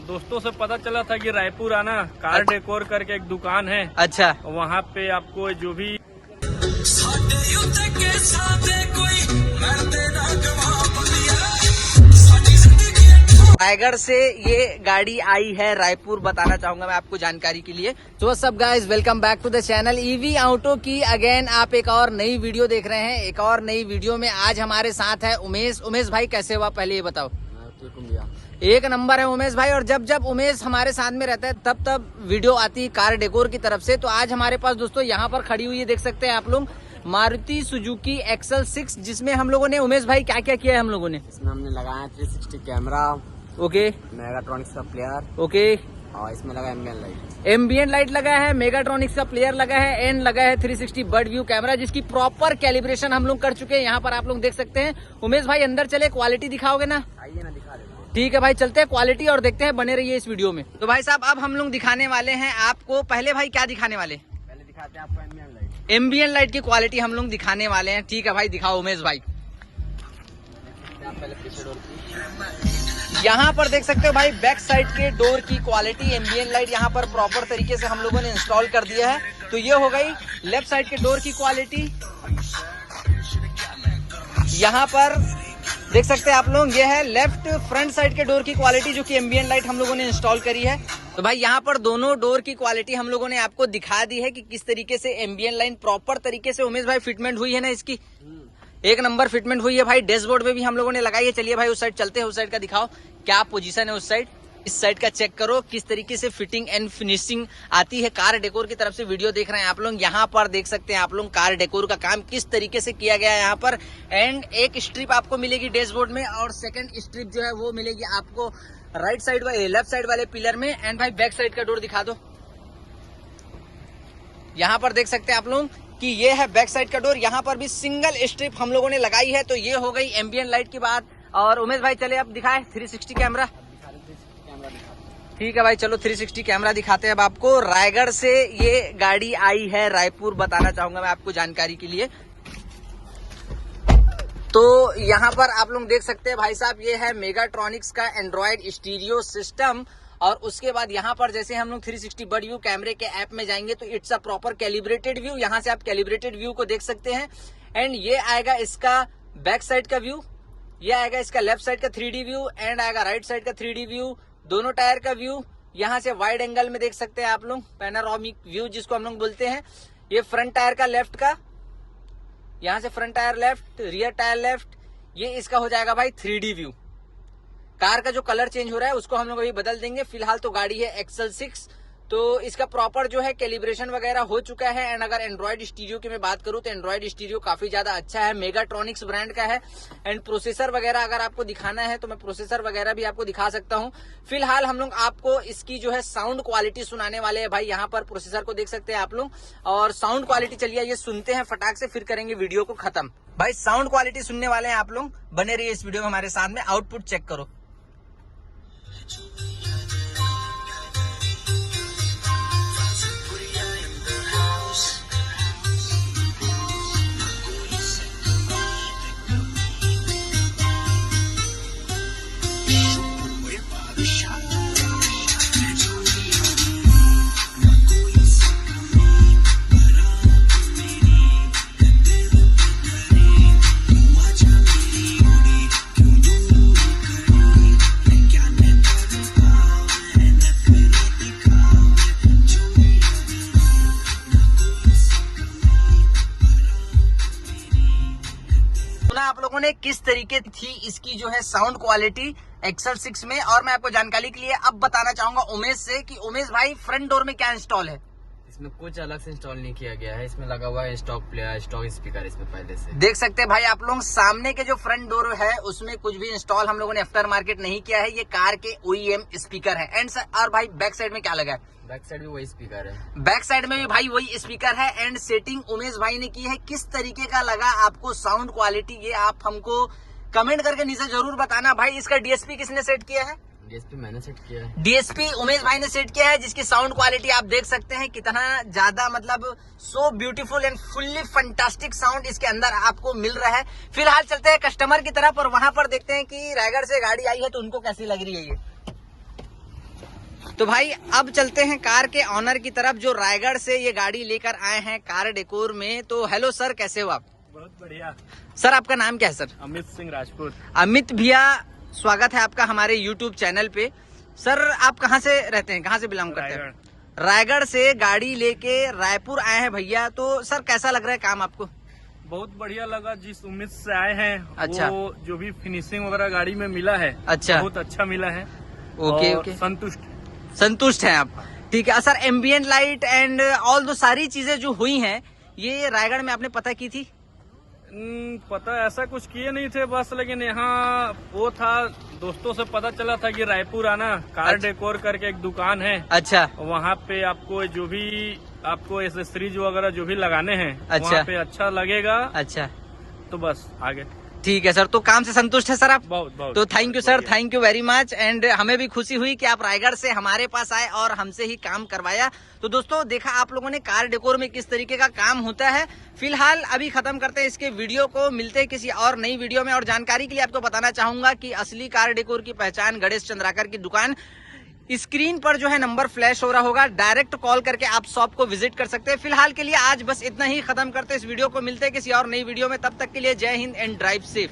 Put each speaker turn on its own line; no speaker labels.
दोस्तों से पता चला था कि रायपुर आना, कार डेकोर करके एक दुकान है।
अच्छा,
वहाँ पे आपको जो भी
रायगढ़ से ये गाड़ी आई है रायपुर, बताना चाहूंगा मैं आपको जानकारी के लिए। तो सब guys, welcome back to the channel EV auto की अगेन। आप एक और नई वीडियो देख रहे हैं। एक और नई वीडियो में आज हमारे साथ है उमेश। उमेश भाई कैसे हुआ, पहले ये बताओ। एक नंबर है उमेश भाई। और जब जब उमेश हमारे साथ में रहता है तब तब वीडियो आती है कार डेकोर की तरफ से। तो आज हमारे पास दोस्तों यहाँ पर खड़ी हुई है, देख सकते हैं आप लोग, मारुति सुजुकी एक्सल 6, जिसमें हम लोगों ने, उमेश भाई क्या क्या किया है हम लोगों ने?
इसमें हमने लगाया 360 कैमरा,
ओके,
मेगाट्रॉनिक्स का प्लेयर,
ओके,
और इसमें लगा एम्बिएंट लाइट।
एम्बिएंट लाइट लगा है, मेगाट्रॉनिक्स का प्लेयर लगा है, एंड लगा है 360 बर्ड व्यू कैमरा, जिसकी प्रॉपर कैलिब्रेशन हम लोग कर चुके हैं। यहाँ पर आप लोग देख सकते हैं। उमेश भाई अंदर चले, क्वालिटी दिखाओगे ना?
आइए ना, दिखा देते हैं।
ठीक है भाई, चलते हैं क्वालिटी और देखते हैं, बने रहिए इस वीडियो में। तो भाई साहब अब हम लोग दिखाने वाले हैं आपको, पहले भाई क्या दिखाने वाले?
पहले दिखाते हैं आपको एम्बिएंट लाइट।
एम्बिएंट लाइट की क्वालिटी हम लोग दिखाने वाले हैं। ठीक है भाई, दिखाओ उमेश भाई।
पहले पीछे डोर की,
यहाँ पर देख सकते हो भाई, बैक साइड के डोर की क्वालिटी, एम्बिएंट लाइट यहाँ पर प्रॉपर तरीके से हम लोगों ने इंस्टॉल कर दिया है। तो ये हो गई लेफ्ट साइड के डोर की क्वालिटी। यहाँ पर देख सकते हैं आप लोग, ये है लेफ्ट फ्रंट साइड के डोर की क्वालिटी, जो कि एम्बिएंट लाइट हम लोगों ने इंस्टॉल करी है। तो भाई यहाँ पर दोनों डोर की क्वालिटी हम लोगों ने आपको दिखा दी है कि किस तरीके से एम्बिएंट लाइट प्रॉपर तरीके से उमेश भाई फिटमेंट हुई है ना इसकी। एक नंबर फिटमेंट हुई है भाई। डैशबोर्ड में भी हम लोगों ने लगाई है। चलिए भाई उस साइड चलते हैं, उस साइड का दिखाओ क्या पोजीशन है उस साइड। इस साइड का चेक करो किस तरीके से फिटिंग एंड फिनिशिंग आती है। कार डेकोर की तरफ से वीडियो देख रहे हैं आप लोग। यहाँ पर देख सकते हैं आप लोग कार डेकोर का काम किस तरीके से किया गया है यहाँ पर। एंड एक स्ट्रिप आपको मिलेगी डैशबोर्ड में, और सेकंड स्ट्रिप जो है वो मिलेगी आपको राइट साइड वाले, लेफ्ट साइड वाले पिलर में। एंड भाई बैक साइड का डोर दिखा दो। यहाँ पर देख सकते हैं आप लोग कि ये है बैक साइड का डोर। यहाँ पर भी सिंगल स्ट्रिप हम लोगों ने लगाई है। तो ये हो गई एम्बिएंट लाइट की बात। और उमेश भाई चले अब दिखाए 360 कैमरा। ठीक है भाई, चलो 360 कैमरा दिखाते हैं अब आपको। रायगढ़ से ये गाड़ी आई है रायपुर, बताना चाहूंगा मैं आपको जानकारी के लिए। तो यहाँ पर आप लोग देख सकते हैं भाई साहब, ये है मेगाट्रॉनिक्स का एंड्रॉयड स्टीरियो सिस्टम। और उसके बाद यहाँ पर जैसे हम लोग 360 बर्ड व्यू कैमरे के ऐप में जाएंगे तो it's a proper calibrated view. यहाँ से आप कैलिब्रेटेड व्यू को देख सकते हैं। एंड ये आएगा इसका बैक साइड का व्यू, ये आएगा इसका लेफ्ट साइड का 3D व्यू, एंड आएगा राइट साइड का 3D व्यू, दोनों टायर का व्यू। यहाँ से वाइड एंगल में देख सकते हैं आप लोग, पैनोरामिक व्यू जिसको हम लोग बोलते हैं। ये फ्रंट टायर का लेफ्ट का, यहाँ से front tyre left, rear tyre left. ये इसका हो जाएगा भाई 3D व्यू। कार का जो कलर चेंज हो रहा है उसको हम लोग अभी बदल देंगे। फिलहाल तो गाड़ी है एक्सल 6, तो इसका प्रॉपर जो है कैलिब्रेशन वगैरह हो चुका है। एंड अगर एंड्रॉयड स्टीरियो की मैं बात करूं तो एंड्रॉयड स्टीरियो काफी ज्यादा अच्छा है, मेगाट्रॉनिक्स ब्रांड का है। एंड प्रोसेसर वगैरह अगर आपको दिखाना है तो मैं प्रोसेसर वगैरह भी आपको दिखा सकता हूं। फिलहाल हम लोग आपको इसकी जो है साउंड क्वालिटी सुनाने वाले हैं भाई। यहाँ पर प्रोसेसर को देख सकते हैं आप लोग, और साउंड क्वालिटी चलिए ये सुनते हैं फटाक से, फिर करेंगे वीडियो को खत्म। भाई साउंड क्वालिटी सुनने वाले हैं आप लोग, बने रहिए इस वीडियो में हमारे साथ में। आउटपुट चेक करो। आप लोगों ने किस तरीके थी इसकी जो है साउंड क्वालिटी एक्सल 6 में। और मैं आपको जानकारी के लिए अब बताना चाहूंगा उमेश से कि उमेश भाई फ्रंट डोर में क्या इंस्टॉल है।
इसमें कुछ अलग से इंस्टॉल नहीं किया गया है। इसमें लगा हुआ है स्टॉक प्लेयर, स्टॉक स्पीकर इसमें पहले से
देख सकते हैं भाई आप लोग। सामने के जो फ्रंट डोर है उसमें कुछ भी इंस्टॉल हम लोगों ने आफ्टर मार्केट नहीं किया है। ये कार के OEM स्पीकर है। एंड और भाई बैक साइड में क्या लगा है?
बैक साइड भी वही स्पीकर है।
बैक साइड में भी भाई वही स्पीकर है। एंड सेटिंग उमेश भाई ने की है। किस तरीके का लगा आपको साउंड क्वालिटी, ये आप हमको कमेंट करके नीचे जरूर बताना। भाई इसका DSP किसने सेट किया है?
DSP मैंने सेट किया है।
DSP उमेश भाई ने सेट किया है, जिसकी साउंड क्वालिटी आप देख सकते हैं कितना ज्यादा, मतलब so beautiful and fully fantastic sound इसके अंदर आपको मिल रहा है। फिलहाल चलते हैं कस्टमर की तरफ और वहां पर देखते हैं कि रायगढ़ से गाड़ी आई है तो उनको कैसी लग रही है ये। तो भाई अब चलते हैं कार के ऑनर की तरफ, जो रायगढ़ से ये गाड़ी लेकर आए हैं कार डेकोर में। तो हेलो सर, कैसे हो आप?
बहुत बढ़िया।
सर आपका नाम क्या है सर?
अमित सिंह राजपूत।
अमित भैया, स्वागत है आपका हमारे यूट्यूब चैनल पे। सर आप कहाँ से रहते हैं, कहाँ से बिलोंग करते हैं? रायगढ़ से गाड़ी लेके रायपुर आए हैं भैया। तो सर कैसा लग रहा है काम आपको?
बहुत बढ़िया लगा, जिस उम्मीद से आए हैं
अच्छा।
वो जो भी फिनिशिंग वगैरह गाड़ी में मिला है,
अच्छा,
बहुत अच्छा मिला है।
ओके
और
ओके, संतुष्ट हैं आप? ठीक है sir. Ambient light and all दो सारी चीजें जो हुई हैं, ये रायगढ़ में आपने पता की थी?
पता ऐसा कुछ किए नहीं थे बस, लेकिन यहाँ वो था, दोस्तों से पता चला था कि रायपुर आना, कार
अच्छा।
डेकोर करके एक दुकान है।
अच्छा,
वहाँ पे आपको जो भी आपको एसेसरीज वगैरह जो भी लगाने हैं,
अच्छा।
वहाँ पे अच्छा लगेगा।
अच्छा,
तो बस आगे।
ठीक है सर। तो काम से संतुष्ट है सर आप?
बहुत बहुत।
तो thank you sir, thank you very much. And हमें भी खुशी हुई कि आप रायगढ़ से हमारे पास आए और हमसे ही काम करवाया। तो दोस्तों देखा आप लोगों ने कार डेकोर में किस तरीके का काम होता है। फिलहाल अभी खत्म करते हैं इसके वीडियो को, मिलते हैं किसी और नई वीडियो में। और जानकारी के लिए आपको बताना चाहूंगा कि असली कार डेकोर की पहचान गणेश चंद्राकर की दुकान, स्क्रीन पर जो है नंबर फ्लैश हो रहा होगा, डायरेक्ट कॉल करके आप शॉप को विजिट कर सकते हैं। फिलहाल के लिए आज बस इतना ही, खत्म करते हैं इस वीडियो को, मिलते हैं किसी और नई वीडियो में। तब तक के लिए जय हिंद एंड ड्राइव सेफ।